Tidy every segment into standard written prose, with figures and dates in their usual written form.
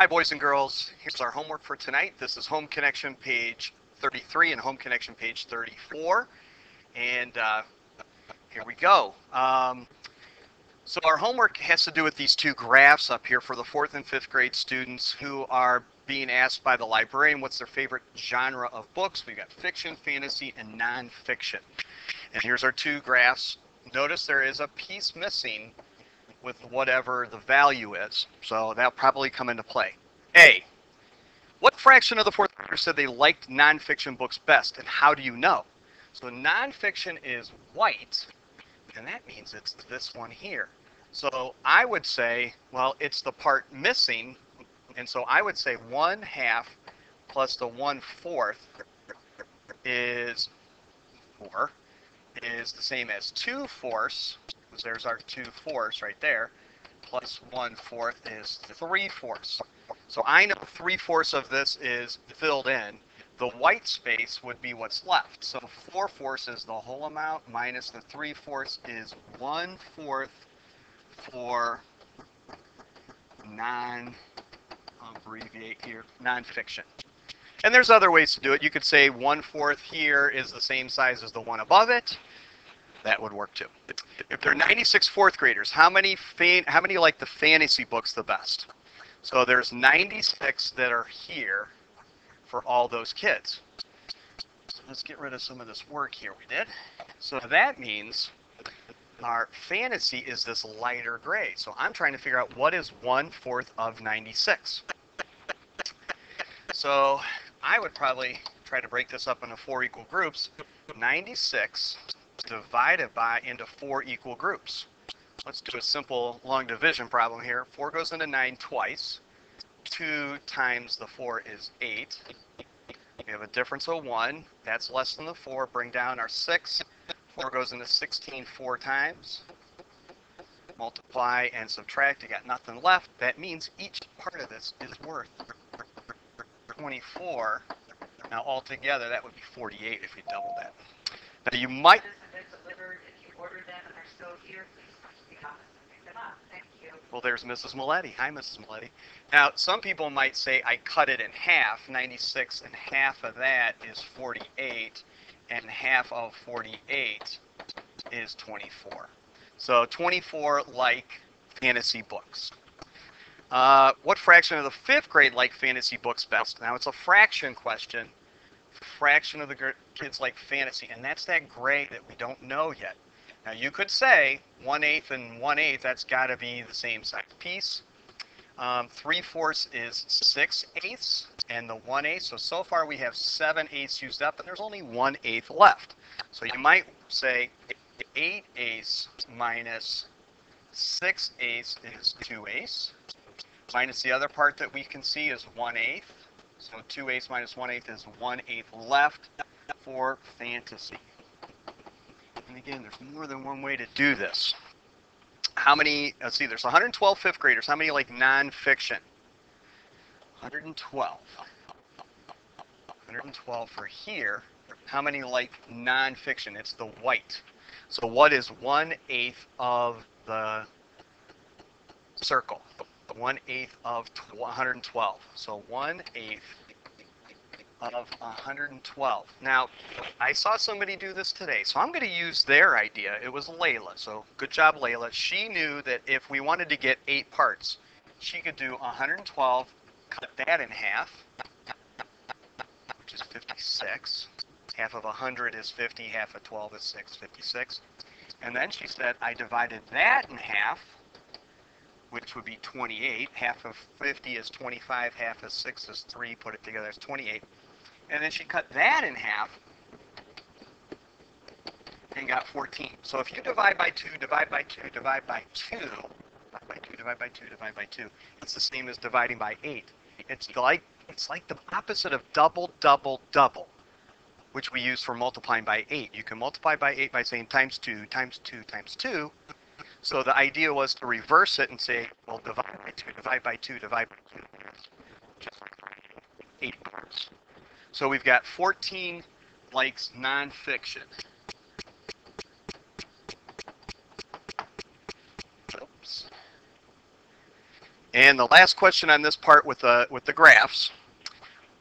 Hi, boys and girls. Here's our homework for tonight. This is Home Connection page 33 and Home Connection page 34. And here we go. So our homework has to do with these two graphs up here for the 4th and 5th grade students who are being asked by the librarian what's their favorite genre of books. We've got fiction, fantasy, and nonfiction. And here's our two graphs. Notice there is a piece missing with whatever the value is. So that'll probably come into play. A, what fraction of the 4th graders said they liked nonfiction books best, and how do you know? So nonfiction is white, and that means it's this one here. So I would say, well, it's the part missing, and so I would say 1/2 plus the 1/4 is 4, is the same as 2/4, because there's our 2/4 right there, plus 1/4 is 3/4. So I know 3/4 of this is filled in. The white space would be what's left. So 4/4 is the whole amount minus the 3/4 is 1/4 for I'll abbreviate here, nonfiction. And there's other ways to do it. You could say 1/4 here is the same size as the one above it. That would work too. If there are 96 4th graders, how many like the fantasy books the best? So there's 96 that are here for all those kids. So let's get rid of some of this work here we did. So that means our fantasy is this lighter gray. So I'm trying to figure out what is 1/4 of 96. So I would probably try to break this up into 4 equal groups. 96 divided by into 4 equal groups. Let's do a simple long division problem here. 4 goes into 9 twice. 2 times the 4 is 8. We have a difference of 1. That's less than the 4. Bring down our 6. 4 goes into 16 4 times. Multiply and subtract. You got nothing left. That means each part of this is worth 24. Now altogether that would be 48 if we double that. Now you might... Well, there's Mrs. Maletti. Hi, Mrs. Maletti. Now, some people might say I cut it in half. 96 and half of that is 48, and half of 48 is 24. So 24 like fantasy books. What fraction of the 5th grade like fantasy books best? Now, it's a fraction question. Fraction of the kids like fantasy, and that's that gray that we don't know yet. Now you could say 1/8 and 1/8, that's got to be the same size piece. 3/4 is 6/8 and the 1/8. So far we have 7/8 used up and there's only 1/8 left. So you might say 8/8 minus 6/8 is 2/8. Minus the other part that we can see is 1/8. So 2/8 minus 1/8 is 1/8 left for fantasy. And again, there's more than one way to do this. How many, let's see, there's 112 5th graders. How many like nonfiction? 112. 112 for here. How many like nonfiction? It's the white. So what is 1/8 of the circle? 1/8 of 112. So 1/8 of 112. Now, I saw somebody do this today, so I'm going to use their idea. It was Layla, so good job, Layla. She knew that if we wanted to get 8 parts, she could do 112, cut that in half, which is 56. Half of 100 is 50, half of 12 is 6, 56. And then she said, I divided that in half, which would be 28. Half of 50 is 25, half of 6 is 3, put it together, it's 28. And then she cut that in half and got 14. So if you divide by 2, divide by 2, divide by 2, divide by 2, divide by 2, divide by 2, it's the same as dividing by 8. It's like the opposite of double, double, double, which we use for multiplying by 8. You can multiply by 8 by saying times 2, times 2, times 2. So the idea was to reverse it and say, well, divide by 2, divide by 2, divide by 2. Just like 8 parts. So we've got 14 likes nonfiction. Oops. And And the last question on this part with the graphs,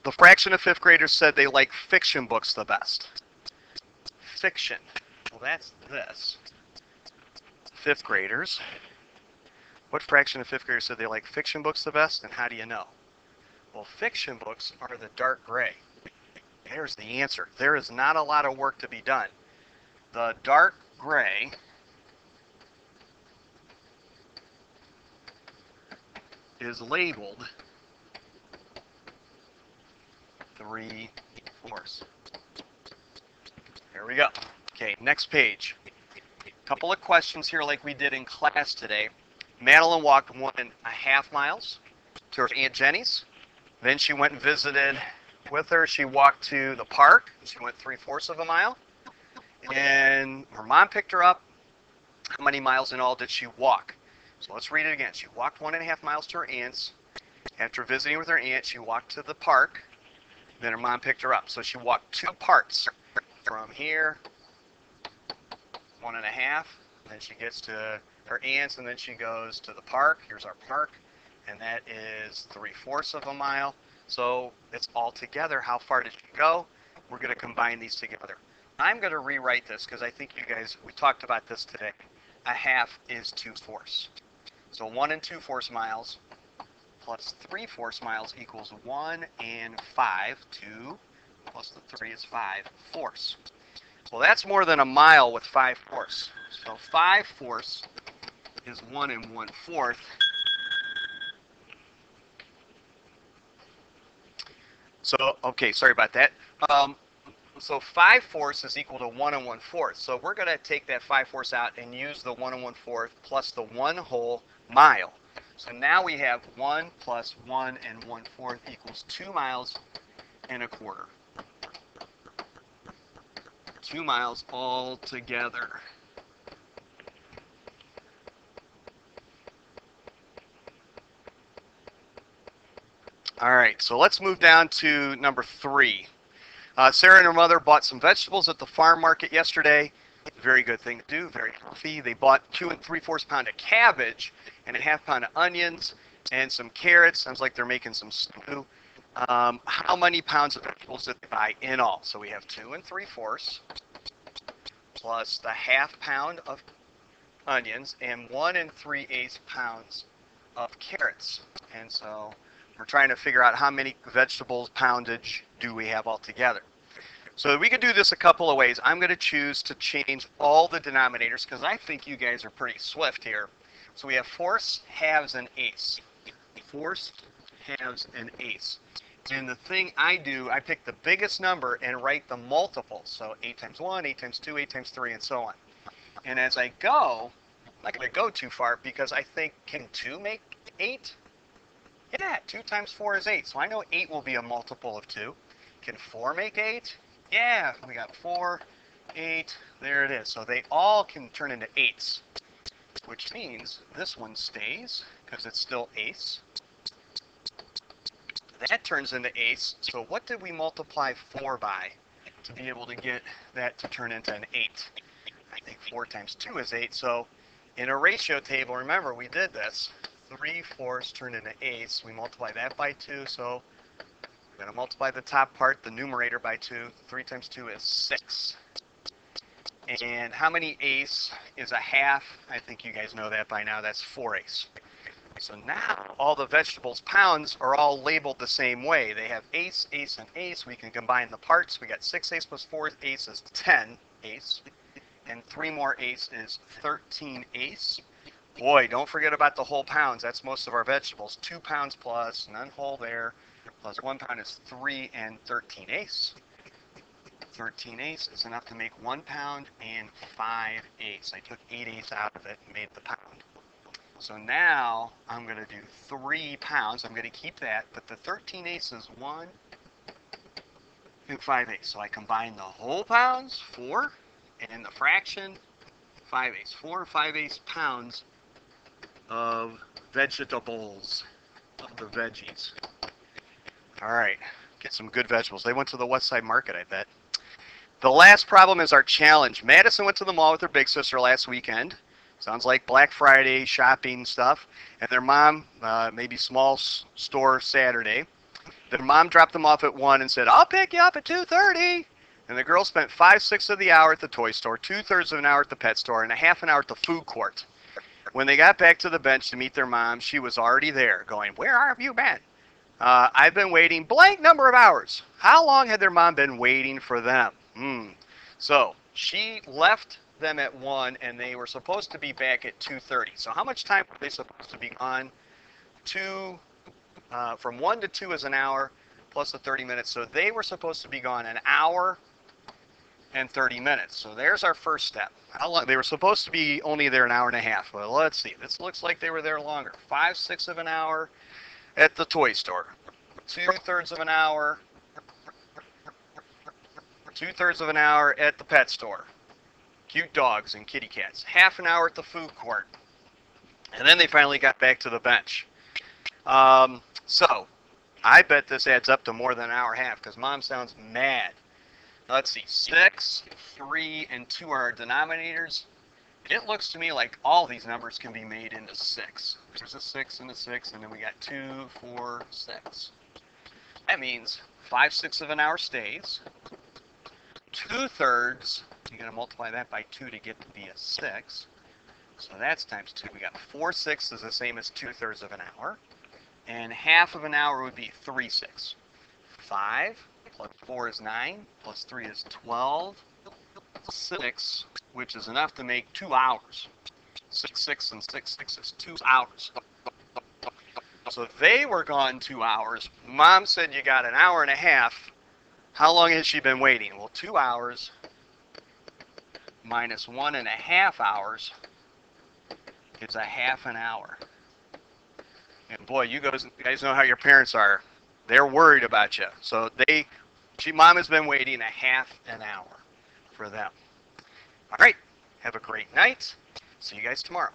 the fraction of fifth graders said they like fiction books the best. Fiction. Well, that's this. Fifth graders. What fraction of fifth graders said they like fiction books the best, and how do you know? Well, fiction books are the dark gray. There's the answer. There is not a lot of work to be done. The dark gray is labeled 3/4. There we go. Okay, next page. Couple of questions here like we did in class today. Madeline walked 1.5 miles to her Aunt Jenny's. Then she went and visited with her. She walked to the park. She went 3/4 of a mile. And her mom picked her up. How many miles in all did she walk? So let's read it again. She walked 1.5 miles to her aunt's. After visiting with her aunt, she walked to the park. Then her mom picked her up. So she walked 2 parts from here, 1.5. Then she gets to her aunt's, and then she goes to the park. Here's our park, and that is 3/4 of a mile. So it's all together. How far did she go? We're going to combine these together. I'm going to rewrite this because I think you guys, we talked about this today. 1/2 is 2/4. So 1 2/4 miles plus 3/4 miles equals 1 and 5. 2 plus the 3 is 5/4. Well, that's more than a mile with 5/4. So 5/4 is 1 1/4. So, okay, sorry about that. So 5/4 is equal to 1 1/4. So we're going to take that 5/4 out and use the 1 1/4 plus the 1 whole mile. So now we have 1 plus 1 1/4 equals 2 miles and 1/4. 2 miles all together. All right, so let's move down to number 3. Sarah and her mother bought some vegetables at the farm market yesterday. Very good thing to do, very healthy. They bought 2 3/4 pounds of cabbage and 1/2 pound of onions and some carrots. Sounds like they're making some stew. How many pounds of vegetables did they buy in all? So we have 2 3/4 plus the 1/2 pound of onions and 1 3/8 pounds of carrots. And so we're trying to figure out how many vegetables poundage do we have altogether. So we could do this a couple of ways. I'm going to choose to change all the denominators because I think you guys are pretty swift here. So we have fourths, halves, and eighths. Fourths, halves, and eighths. And the thing I do, I pick the biggest number and write the multiples. So 8 times 1, 8 times 2, 8 times 3, and so on. And as I go, I'm not going to go too far because I think, can 2 make 8? Yeah, 2 times 4 is 8. So I know 8 will be a multiple of 2. Can 4 make 8? Yeah, we got 4, 8. There it is. So they all can turn into 8s, which means this one stays because it's still eighths. That turns into eighths. So what did we multiply 4 by to be able to get that to turn into an 8? I think 4 times 2 is 8. So in a ratio table, remember we did this. 3/4 turned into eighths. We multiply that by 2. So we're going to multiply the top part, the numerator, by 2. 3 times 2 is 6. And how many eighths is 1/2? I think you guys know that by now. That's 4 eighths. So now all the vegetables pounds are all labeled the same way. They have eighths, eighths, and eighths. We can combine the parts. We got 6 eighths plus 4 eighths is 10 eighths. And 3 more eighths is 13 eighths. Boy, don't forget about the whole pounds. That's most of our vegetables. 2 pounds plus, none whole there, plus 1 pound is 3 and 13 eighths. 13 eighths is enough to make 1 pound and 5 eighths. I took 8 eighths out of it and made the pound. So now I'm going to do 3 pounds. I'm going to keep that, but the 13 eighths is 1 and 5 eighths. So I combine the whole pounds, 4, and the fraction, 5 eighths. 4 and 5 eighths pounds of vegetables, of the veggies. All right, get some good vegetables. They went to the West Side Market, I bet. The last problem is our challenge. Madison went to the mall with her big sister last weekend. Sounds like Black Friday shopping stuff. And their mom, maybe small store Saturday. Their mom dropped them off at 1 and said, I'll pick you up at 2:30. And the girl spent 5/6 of the hour at the toy store, 2/3 of an hour at the pet store, and a half an hour at the food court. When they got back to the bench to meet their mom, she was already there going, where have you been? I've been waiting blank number of hours. How long had their mom been waiting for them? So she left them at 1 and they were supposed to be back at 2:30. So how much time were they supposed to be gone? From 1 to 2 is an hour plus the 30 minutes. So they were supposed to be gone an hour and 30 minutes. So there's our first step. How long? They were supposed to be only there an hour and a half. Well, let's see. This looks like they were there longer. 5/6 of an hour at the toy store. 2/3 of an hour. 2/3 of an hour at the pet store. Cute dogs and kitty cats. Half an hour at the food court. And then they finally got back to the bench. So I bet this adds up to more than an hour and a half because Mom sounds mad. Let's see, 6, 3, and 2 are our denominators. It looks to me like all these numbers can be made into 6. There's a 6 and a 6, and then we got 2, 4, 6. That means 5/6 of an hour stays. 2/3, you're going to multiply that by 2 to get to be a 6. So that's times 2. We got 4/6 is the same as 2/3 of an hour. And half of an hour would be 3/6. 5 plus 4 is 9, plus 3 is 12, 6, which is enough to make 2 hours. 6/6 and 6/6 is 2 hours. So they were gone 2 hours. Mom said you got an hour and a half. How long has she been waiting? Well, 2 hours minus 1.5 hours is a half an hour. And boy, you guys know how your parents are. They're worried about you. So Mom has been waiting a half an hour for them. All right. Have a great night. See you guys tomorrow.